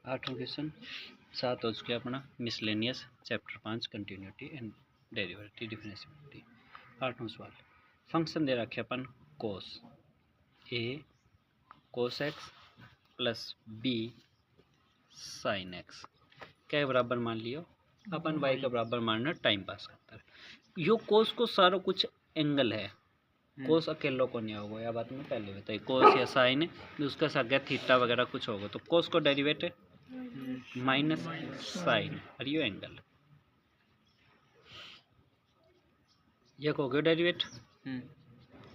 आठवां क्वेश्चन 7 हो चुके अपना miscellaneous chapter 5 continuity and derivative differentiability. 8वां सवाल, फंक्शन दे रखे अपन cos A cos X plus B sine X, क्या बराबर मान लियो अपन वाई का बराबर मानना टाइम पास करता है। यो कोस को सारो कुछ एंगल है, कोस अकेलो को नहीं होगा, या बात में पहले बताई। कोस या साइन उसका साथ थीटा वगैरह कुछ होगा तो कोस को डेरिवेट माइनस साइन और यो एंगल ये हो गया डेरिवेट।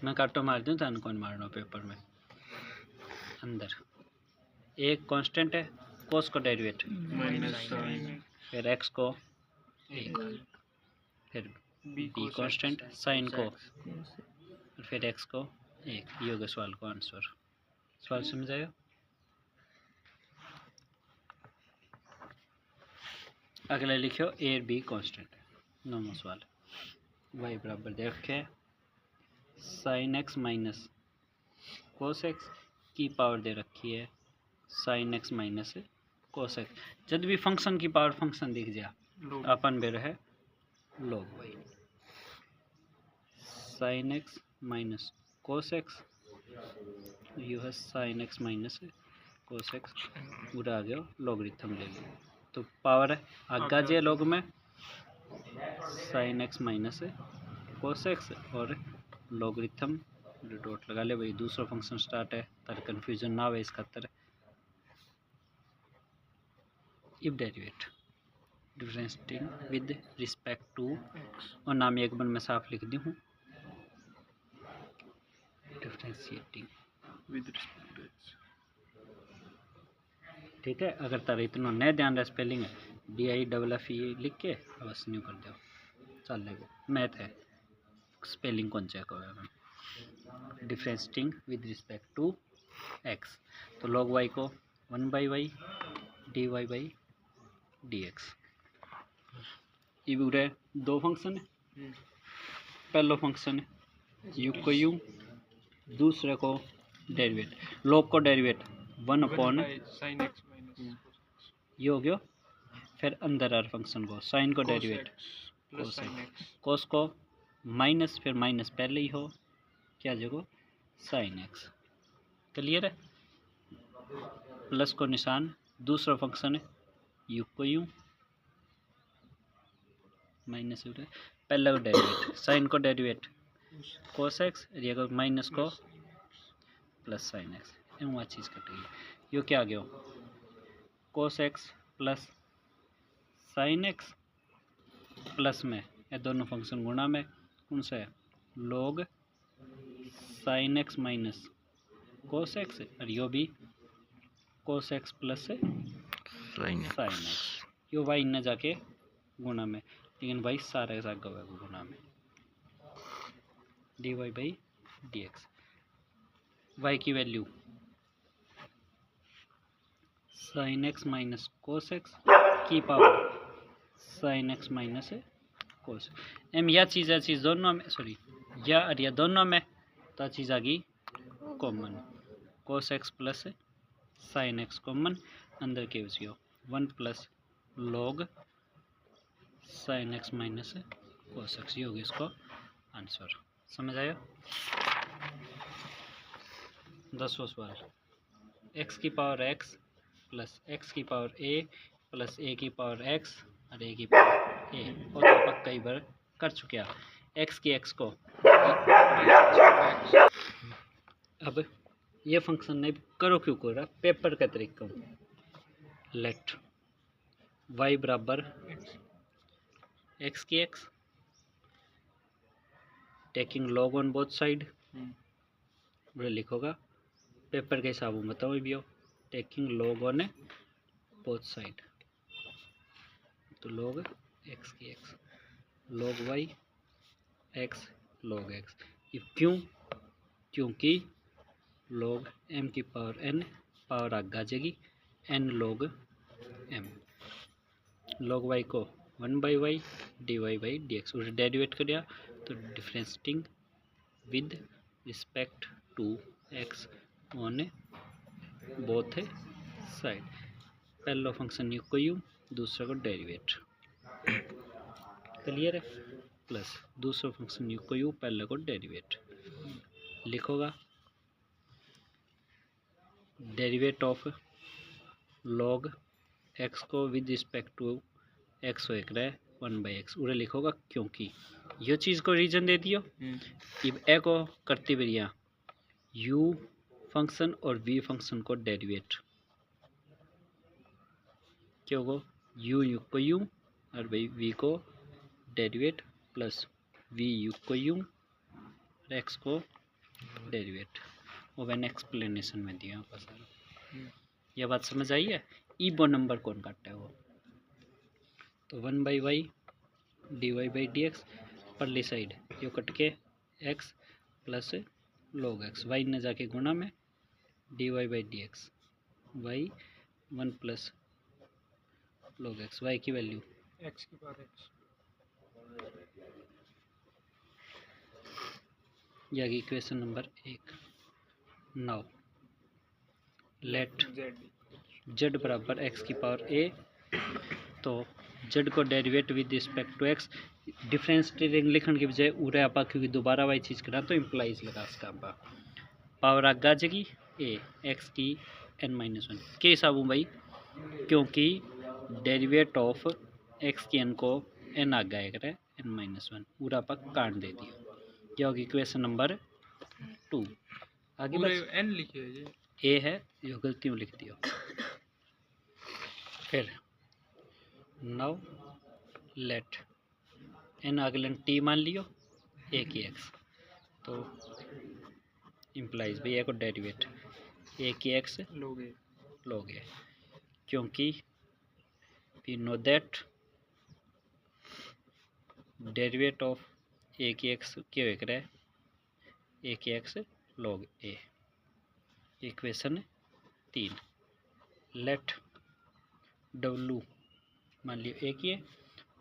मैं काटो मार दूँ था कौन मारना पेपर में अंदर एक कांस्टेंट है कोस को डेरिवेट माइनस साइन, फिर एक्स को एक, फिर बी कांस्टेंट साइन को और फिर एक्स को एक। ये हो गया सवाल को आंसर। सवाल समझ आया? अगला लिखो ए और बी कांस्टेंट। 9वां सवाल, वाई बराबर दे रखे sign X minus cos X की पावर दे रखी है sine X minus cos x. जब भी फंक्शन की पावर फंक्शन दिख जा अपन बेर है log Y sine X minus cos X, U है sine X minus cos X पूरा आ गया लॉगरिथम ले लिया तो पावर है आगा जे लॉग में sine X minus cos X और लॉगरिथम डॉट लगा ले भाई। दूसरा फंक्शन स्टार्ट है तार कन्फ्यूजन ना हो इस खातर। If derivate differentiating with respect to और नाम एक बार मैं साफ लिख दी हूँ डिफरेंशिएटिंग विद रिस्पेक्ट, ठीक है। अगर तारा इतना नए ध्यान रहा स्पेलिंग है DIFFE लिख के बस न्यू कर दो चल लेगा। मैथ है स्पेलिंग कौन चेक होगा। Differentiating with respect to x तो log y को 1/y dy/dx। ये पूरे दो फंक्शन है, पहला फंक्शन है यू को यू, दूसरे को डेरिवेट log को डेरिवेट 1/, साइन एक्स माइनस ये हो गया। फिर अंदर आर फंक्शन को साइन को डेरिवेट प्लस साइन एक्स, कोस को माइनस फिर माइनस पहले ही हो क्या जगह साइन एक्स। क्लियर है? प्लस को निशान दूसरा फंक्शन है यू को यू माइनस पहले को डेरिवेट साइन को डेरिवेट कोस एक्स और माइनस को प्लस साइन एक्स। वहाँ चीज़ कट गई। यो क्या आ गया कोस X plus sine x plus में ये दोनों फंक्शन गुणा में कौन सा है log sine X minus cos X और यो भी cos X plus sine X. यो वाई न जाके गुणा में लेकिन वाई सारा साग गुणा में dy/dx। वाई की value sine X minus cos X की power sine X minus cos एम यह चीज़ दोनों में सॉरी या दोनों में तो चीज़ आ गई कॉमन कोस X plus sine x common अंदर के हो 1 plus log sine X minus cos x. ये होगी इसको आंसर। समझ आया? 10वां सवाल, एक्स की पावर एक्स प्लस एक्स की पावर ए प्लस ए की पावर एक्स और ए की पावर ए और तो पक्का कई बार कर चुके हैं एक्स की एक्स को। अब ये फंक्शन नहीं करो क्यों कर रहा पेपर का तरीका लेट वाई बराबर एक्स की x taking log on both side बड़े लिखोगा पेपर के हिसाब में बताओ भी हो taking log on both side तो log एक्स की x log y x log x. क्यों? क्योंकि log m की पावर n पावर आगे आ जाएगी n log m। log y को 1/y dy/dx उसे डेरिवेट कर दिया तो differentiating with respect to x on both side पहला फंक्शन यू को यू, दूसरे को डेरिवेट, क्लियर है, प्लस दूसरा फंक्शन यू को यू, पहले को डेरिवेट लिखोगा। डेरिवेट ऑफ लॉग एक्स को विद रिस्पेक्ट टू एक्स हो एक रहे 1/x उरे लिखोगा, क्योंकि ये चीज़ को रीजन दे दियो। इब ए को करती बढ़िया u फंक्शन और v फंक्शन को डेरिवेट, क्यों को u को u और भाई v को डेरिवेट, प्लस v u को u और x को डेरिवेट, वो मैंने एक्सप्लेनेशन में दिया आपका सारा। ये बात समझ आई है। ई वो नंबर कौन काटता है वो, तो 1/y dy/dx परली साइड यो कट के x plus log x, y ने जाके गुणा में dy/dx y 1 plus log x, y की वैल्यू x की पावर x, यह equation number 1। Now let z बराबर x की पावर a, तो z को derivate with respect to x, difference लिखने की बजाय उरे आपा क्योंकि दोबारा वही चीज़ करा तो इम्प्लाइज लगा इसका आपा पावर आगा जाएगी a x की n-1 के हिसाब हूँ भाई, क्योंकि डेरिवेट ऑफ x की n को n आगा एक रहा n-1 पूरा आपा काट दे दिया, क्या होगी इक्वेशन नंबर 2। आगे पूरे बस n लिखे है ये, a है यो गलती में लिख दियो। फिर नाउ लेट n अगलन t मान लियो a की x, तो इम्प्लाइज भाई a को डेरिवेट a की x लोगे लोगे, क्योंकि we know that derivate of a की x क्या हो रहा है a की x log a, इक्वेशन 3। लेट w मान लियो a की है,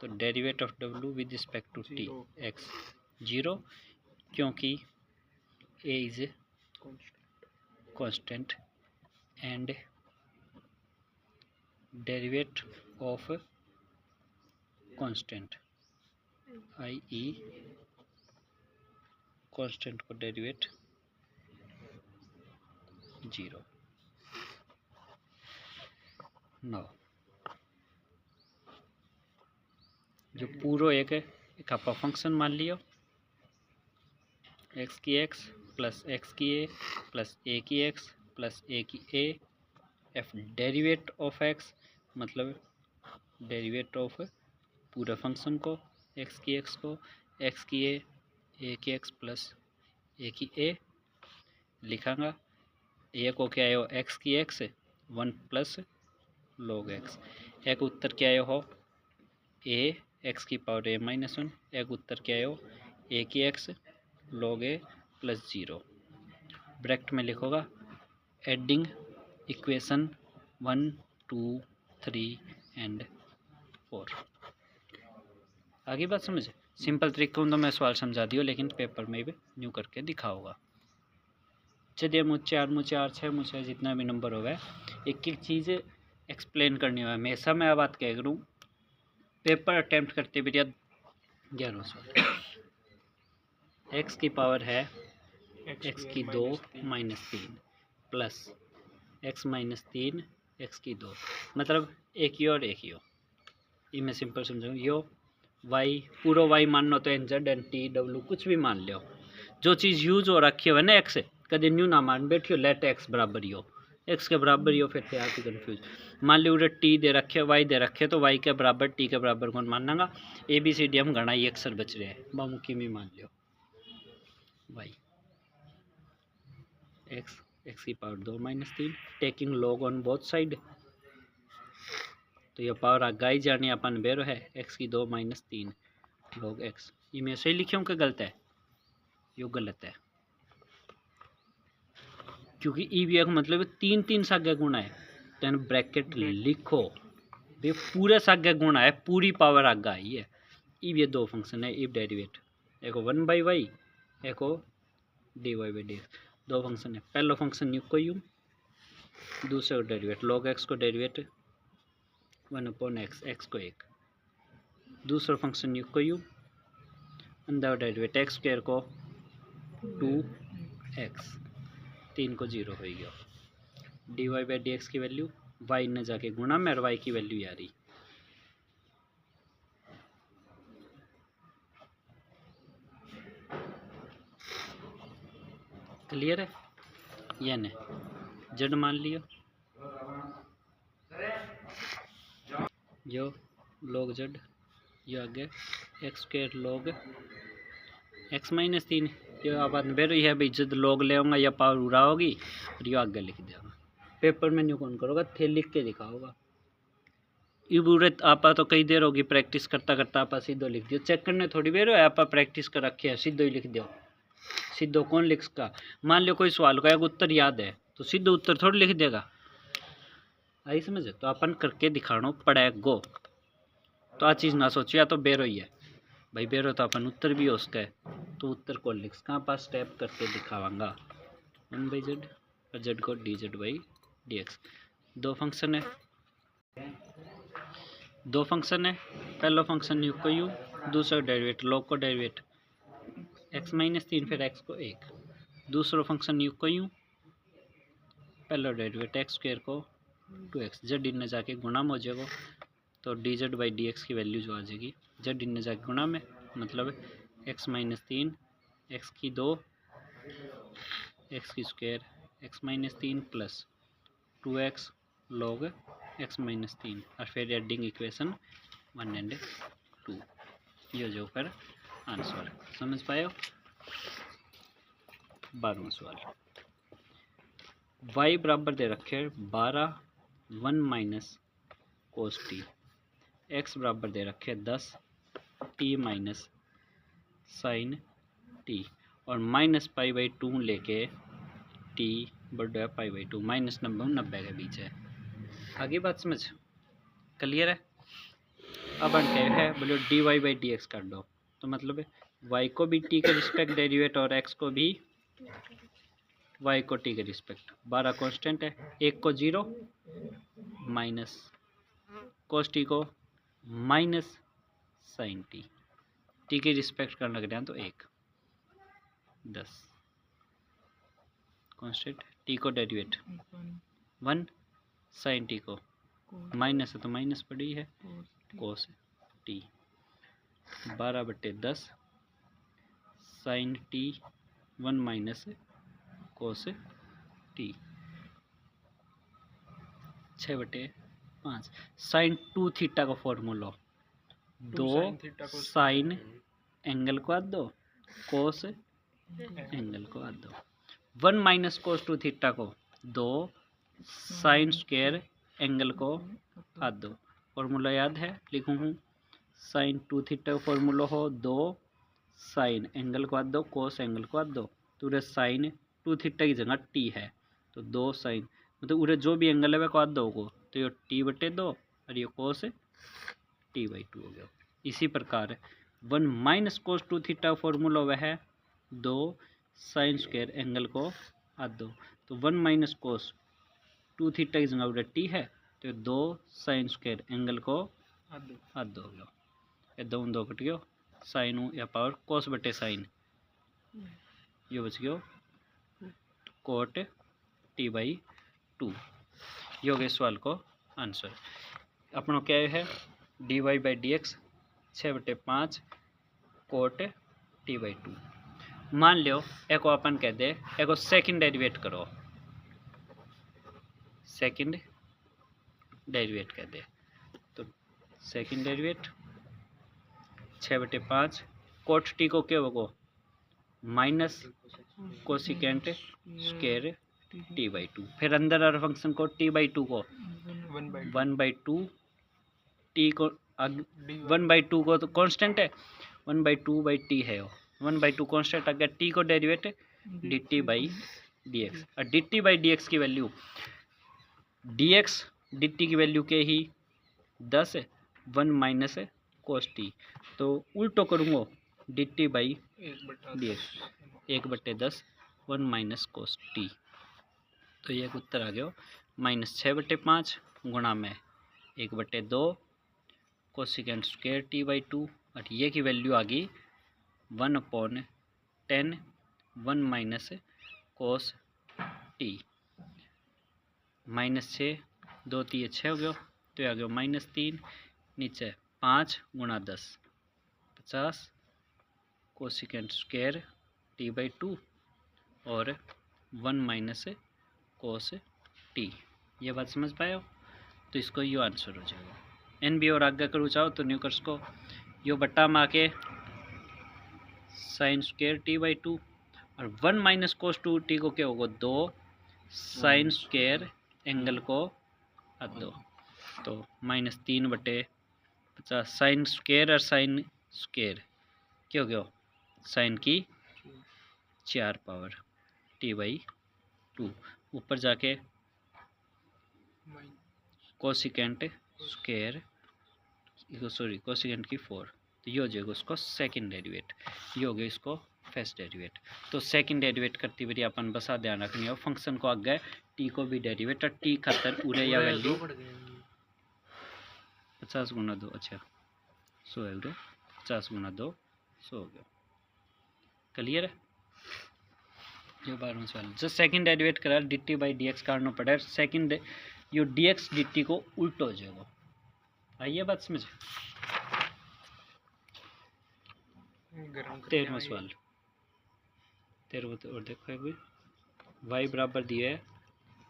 तो derivate of w with respect to t x 0, क्योंकि a is constant and derivate of constant i.e. constant को डेरिवेट 0। नाउ जो पूरा एक आपका फंक्शन मान लियो x की x प्लस x की a प्लस a की x प्लस a की a, f derivate of x मतलब डेरिवेट ऑफ पूरा फंक्शन को x की x को x की a की x प्लस a की a लिखांगा। a को क्या आयो x की x 1 प्लस log x, एक उत्तर क्या आयो हो a x की पावर a-1, एक उत्तर क्या आयो a की x log a plus 0, bracket में लिखोगा एडिंग इक्वेशन 1 2 3 एंड 4। आगे बात समझे, सिंपल तरीके तो मैं सवाल समझा दियो, लेकिन पेपर में भी न्यू करके दिखाऊंगा। चलिए मुझे 6 मुझे जितना भी नंबर होगा एक एक चीज़ एक्सप्लेन करनी होगा। हमेशा मैं बात कह करूँ पेपर अटेम्प्ट करते भी 11 सवाल, एक्स की पावर है एक्स की 2 minus 3 plus x minus 3 x की 2, मतलब एक ही और एक ही हो। ये मैं सिंपल समझाऊँ, यो वाई पूरा वाई मानना तो एन जेड एन टी डब्ल्यू कुछ भी मान लो, जो चीज़ यूज हो रखी हो ना एक्स कभी न्यू ना मान बैठियो, लेट एक्स बराबर ही हो एक्स के बराबर ही हो, फिर क्या आती कन्फ्यूज। मान लो उधर टी दे रखे वाई दे रखे, तो वाई के बराबर टी के बराबर कौन मानना, ए बी सी डी हम घना ही अक्सर बच रहे हैं, बामुखी में मान लो वाई एक्स एक्स की power 2 minus 3 taking log on both side, तो ये पावर आगा ही जाने अपन बेरो है एक्स की 2 माइनस 3 लॉग एक्स। ये मैं सही लिखी हूँ कि गलत है, यो गलत है, क्योंकि ई भी एक मतलब 3 सागे गुणा है, तेन ब्रैकेट लिखो भाई पूरे सागे गुणा है, पूरी पावर आगा आई है। ई भी 2 फंक्शन है, ई डेरिवेट एक 1/y एक dy/dx, 2 फंक्शन है। पहला फंक्शन यू को यू, दूसरे को डेरिवेट लॉग एक्स को डेरिवेट 1/x, x को 1। दूसरा फंक्शन यू को यू, अंदर डेरिवेट एक्स स्क्वायर को 2x, 3 को 0 हो गया। dy बाई डी एक्स की वैल्यू y ने जाके गुणा में और y की वैल्यू आ रही। क्लियर है? यानी जड मान लियो, जो log z, यो आगे x square log x minus 3, ये आप बेर है भाई जद log ले आऊँगा या पावर उड़ा होगी और यो आगे लिख देगा। पेपर में न्यू कौन करोगा, थे लिख के दिखाओगा। ये बुरे आपा तो कई देर होगी प्रैक्टिस करता करता, आपा सीधो लिख दियो। चेक करने थोड़ी देर हो, आपा प्रैक्टिस कर रखे है, सीधो ही लिख दो। सीधो कौन लिख सका? मान लो कोई सवाल का एक उत्तर याद है तो सीधो उत्तर थोड़ी लिख देगा। आई समझ? तो अपन करके दिखाना पड़ेगा। तो आ चीज़ ना सोचो या तो बेरो ही है भाई, बेरो तो अपन उत्तर भी हो उसका है, तो उत्तर को लिख सका पास स्टेप करके दिखावांगा। 1/z और z को dz बाई dx। दो फंक्शन है, पहला फंक्शन यू को यू, दूसरा डेरिवेट log को डेरिवेट x माइनस 3 फिर x को 1। दूसरा फंक्शन यू को यू, पहला डेरिवेट x स्क्वायर को 2x, z इन जाके गुणा में हो जाएगा तो dz बाई dx की वैल्यू जो आ जाएगी z इन जाके गुणा में, मतलब x माइनस 3 x की 2 x की square x minus 3 plus 2x log x minus 3 और फिर एडिंग इक्वेशन 1 एंड 2। ये जो कर आंसर समझ पाए हो। 12वां सवाल, y बराबर दे रखे 12 1 माइनस कोस टी, x बराबर दे रखे 10 t माइनस साइन टी और माइनस पाई बाई 2 लेके t बड़ा है पाई बाई 2, माइनस 90 के बीच है। आगे बात समझ क्लियर है? अब क्या है बोलो d y by d x कर दो, तो मतलब y को भी t के रिस्पेक्ट डेरिवेट और x को भी y को t के रिस्पेक्ट। 12 कांस्टेंट है, 1 को 0 माइनस कोस टी को माइनस साइन टी के रिस्पेक्ट करने लग रहे हैं तो 1 10 कांस्टेंट, टी को डेरिवेट 1 साइन टी को माइनस है तो माइनस पड़ी है cos t 12/10 sine t 1 minus cos t 6/5 sine 2 theta का फॉर्मूला 2 साइन एंगल को आध दो कोस एंगल को आध दो 1 माइनस कोस 2 थीटा को 2 साइन स्क्वायर एंगल को आध दो। फॉर्मूला याद है, लिखूँ हूँ साइन 2 थीटा का फॉर्मूला हो 2 साइन एंगल को आध दो कोस एंगल को आध दो, तो उरे साइन 2 थीटा की जगह टी है तो 2 साइन, मतलब उरे जो भी एंगल है वह को आध दो को, तो ये t/2 और ये कोस t/2 हो गया। इसी प्रकार 1 माइनस कोस 2 थीटा फॉर्मूला वह है 2 साइन स्क्वायर एंगल को आध दो, तो 1 माइनस कोस 2 थीटा की जगह उरे टी है तो 2 साइन स्क्वायर एंगल को आध दो हो गया। ये 2 कट गयो, साइन या पावर कोस बटे साइन, ये बच गयो कोट t/2। ये हो गया सवाल को आंसर। अपनों क्या है dy by d x 6/5 cot t/2। मान लो एक को अपन कह दे एक को सेकंड डेरिवेट करो, सेकंड डेरिवेट कह दे तो सेकंड डेरिवेट 6/5 कोट टी को क्या होगा माइनस कोसिकेंट स्क्वायर t/2, फिर अंदर और फंक्शन को t/2 को 1/2 टी को 1/2 को तो कांस्टेंट है 1/2/t है, 1/2 कांस्टेंट अगर t को डेरिवेट dt/dx और dt/dx की वैल्यू dx dt की वैल्यू के ही 10 है 1 माइनस कोस टी, तो उल्टो करूँगा dt/dx 1/10 1 माइनस कोस टी, तो ये उत्तर आ गया -6/5 गुणा में 1/2 कोसिकेंट स्क्वायर टी बाई 2 और ये की वैल्यू आ गई 1/10 1 माइनस कोस टी -6 2 3 6 हो गया तो ये आ गया -3 नीचे 5 गुणा 10 50 कोसिकेंट स्क्वायर टी बाई 2 और 1 माइनस कोस टी। ये बात समझ पाए हो? तो इसको यो आंसर हो जाएगा। एन बी और आगे करूँ चाहो तो न्यूकर्स को यो बट्टा में आके साइन स्क्वायर टी बाई 2 और 1 माइनस कोस 2 टी को क्या होगा 2 साइन स्क्वायर एंगल को दो तो -3/50 साइन स्क्वायर और साइन स्क्वायर क्या हो गया साइन की 4 पावर टी बाई 2 ऊपर जाके कोसिकेंट स्क्वायर सॉरी कोसिकेंट की 4 तो ये हो जाएगा उसको सेकंड डेरिवेट, ये हो गया इसको फर्स्ट डेरिवेट। तो सेकंड डेरिवेट करती बारी अपन बसा ध्यान रखनी है फंक्शन को आगे टी को भी डेरिवेट और टी खातर पूरे या वैल्यू 50 गुना 2 अच्छा 100 है 50 गुना 2 100 हो गया। क्लियर है? जो 12वां सवाल जो सेकंड डेरिवेट करा D T by d x करना पड़े सेकंड यो डी एक्स डी टी को उल्टो हो जाएगा। आइए बात समझ। 13वां सवाल 13वां और देखो एक भी वाई बराबर दिया है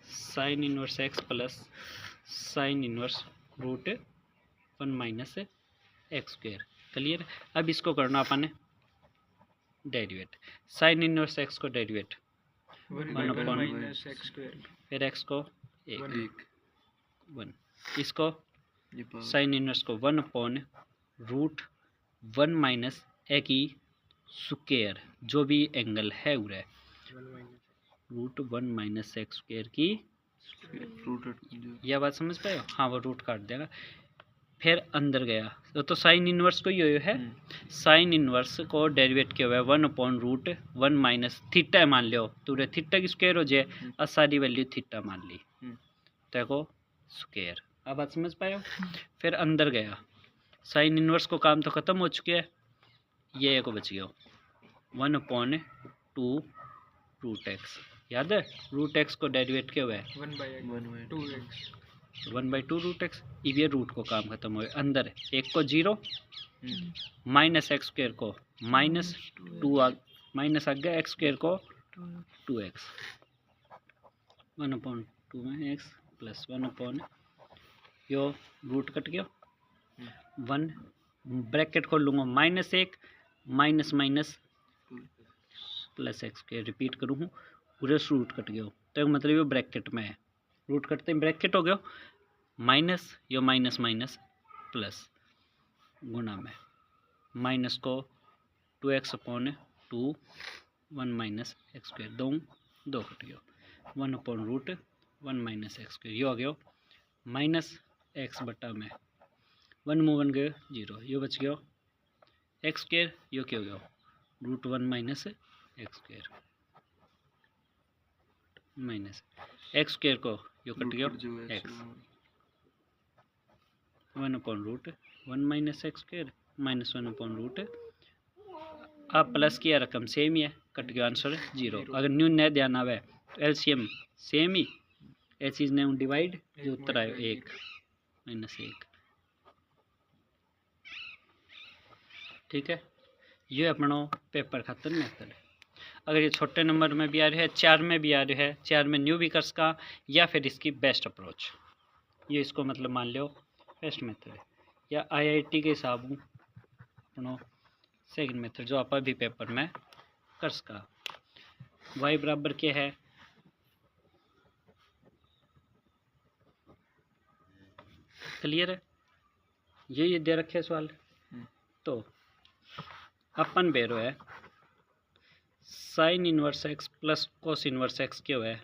sine inverse x plus sine inverse root 1 minus x square. Clear? अब इसको करना अपन ने डेरिवेट साइन इनवर्स एक्स को डेरिवेट 1/x स्क्वायर फिर एक्स को 1 इसको साइन इनवर्स को 1/√1 माइनस ए की स्क्वायर जो भी एंगल है उरे √1 माइनस एक्स स्क्वायर की यह बात समझ पाए हो? हाँ वो रूट काट देगा। फिर अंदर गया तो साइन इनवर्स को ये है साइन इनवर्स को डेरिवेट किया हुआ है 1/√1 माइनस थीटा मान लो तो थीटा की स्क्वायर हो जाए और सारी वैल्यू थीटा मान ली देखो स्क्वायर। अब बात समझ पाए हो? फिर अंदर गया साइन इनवर्स को काम तो खत्म हो चुके हैं ये को बच गया 1/2 रूट एक्स याद है रूट एक्स को डेरिवेट किया हुआ है 1/2 रूट एक्स ये रूट को काम खत्म हुए अंदर एक को 0 माइनस एक्स स्क्वायर को -2 माइनस आ गया एक्स स्क्वायर को 2x 1/2 में x प्लस 1 यो रूट कट गया 1 ब्रैकेट खोल लूँगा -1 minus minus plus x square repeat करूँ हूँ पूरे रूट कट गया तो मतलब ये ब्रैकेट में है रूट कटते ही ब्रैकेट हो गया माइनस यो माइनस माइनस प्लस गुना में माइनस को 2x/2 1 minus x square 2 cut गया 1/√1 माइनस एक्स स्क्वायर ये हो गया माइनस एक्स बटा में 1 में 1 गया 0 ये बच गया एक्स स्क्वायर ये क्या हो गया √1 minus x square minus x square को यो कट गया x 1/√1 minus x square minus 1/√। अब प्लस की रकम सेम ही है कट गया आंसर 0। अगर न्यू नए ध्यान आवे तो एलसीएम सेम ही ए चीज़ ने डिवाइड जो उत्तर आयो 1 -1 ठीक है। ये अपना पेपर खातर मेथड है। अगर ये छोटे नंबर में भी आ रहा है 4 में भी आ रहा है 4 में न्यू भी कर सका या फिर इसकी बेस्ट अप्रोच ये इसको मतलब मान लो बेस्ट मेथड है या आईआईटी के हिसाब अपनो सेकंड मेथड जो आप भी पेपर में कर सका। वाई बराबर क्या है क्लियर है ये दे रखे सवाल। तो अपन बेरो है sine inverse x plus cos inverse x क्या है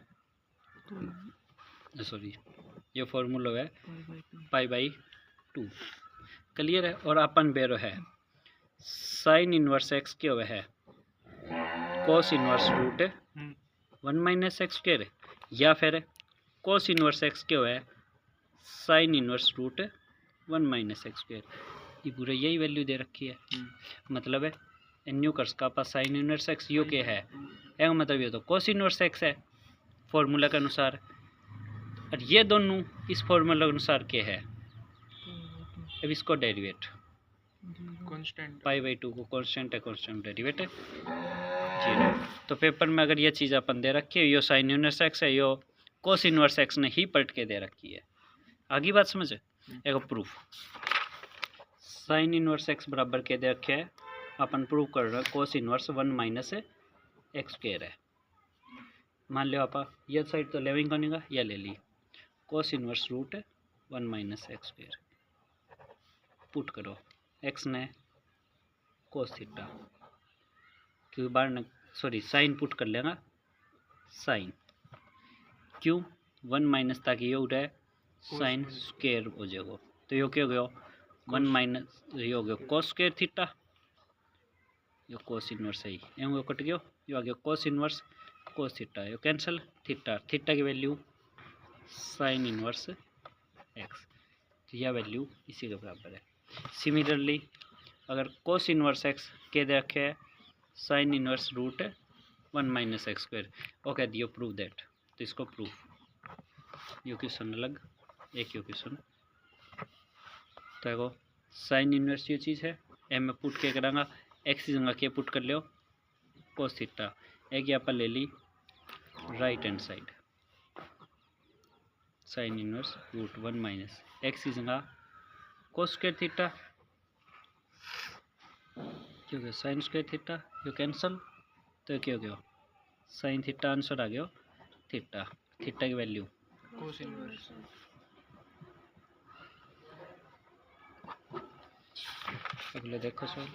सॉरी ये फॉर्मूला है π/2 क्लियर है। और अपन बेरो है साइन इनवर्स एक्स क्या है cos inverse √1 minus x square या फिर कोस इनवर्स एक्स क्या है sine inverse root 1 minus x square, ये पूरा यही वैल्यू दे रखी है। मतलब है एन यू कर्स का पास साइन इनवर्स एक्स यू के है, एक मतलब ये तो कोस इनवर्स एक्स है फॉर्मूला के अनुसार, और ये दोनों इस फॉर्मूला के अनुसार के है। अब इसको डेरिवेट कांस्टेंट पाई बाई 2 को कांस्टेंट है, कांस्टेंट डेरिवेट है 0। तो पेपर में अगर ये चीज़ अपन दे रखी है, यो साइन इनवर्स एक्स है, यो कोस इनवर्स एक्स ने ही पलट के दे रखी है। आगे बात समझे। एक प्रूफ साइन इनवर्स एक्स बराबर के दे रखे है, अपन प्रूव कर रहे हैं कोस इनवर्स 1 माइनस एक्स स्क्वायर है। मान लो आप ये साइड तो लेविंग करने का, यह ले ली cos inverse root 1 minus x square, put करो एक्स ने कोस थीटा, क्योंकि बाहर न सॉरी साइन पुट कर लेगा, साइन क्यों 1 माइनस ताकि ये उड़ा है साइन स्क्वायर हो जाएगा, तो यो क्या हो गया 1 माइनस ये हो गया कोस स्क्वायर थीटा, यो कोस इनवर्स है ये कट गया, यो आ गया कोस इनवर्स कोस थीटा, यो कैंसिल थीटा, थीटा की वैल्यू साइन इनवर्स एक्स, तो यह वैल्यू इसी के बराबर है। सिमिलरली अगर कोस इनवर्स एक्स के दे रखे है sine inverse root 1 minus x square, okay दियो प्रूव दैट, तो इसको प्रूफ यो क्वेश्चन अलग एक यो क्वेश्चन, तो देखो साइन इनवर्स ये चीज़ है, एम में पुट के करांगा एक्स की जगह के पुट कर लो कोस थीटा, एक यहाँ पर ले ली right hand side sine inverse root 1 minus x की जगह कोस स्क्वायर थीटा, क्योंकि साइन स्क्वायर थीटा यो कैंसल, तो क्या हो गया साइन थीटा आंसर आ गया थीटा, थीटा की वैल्यू कोस इनवर्स। अगले देखो सर।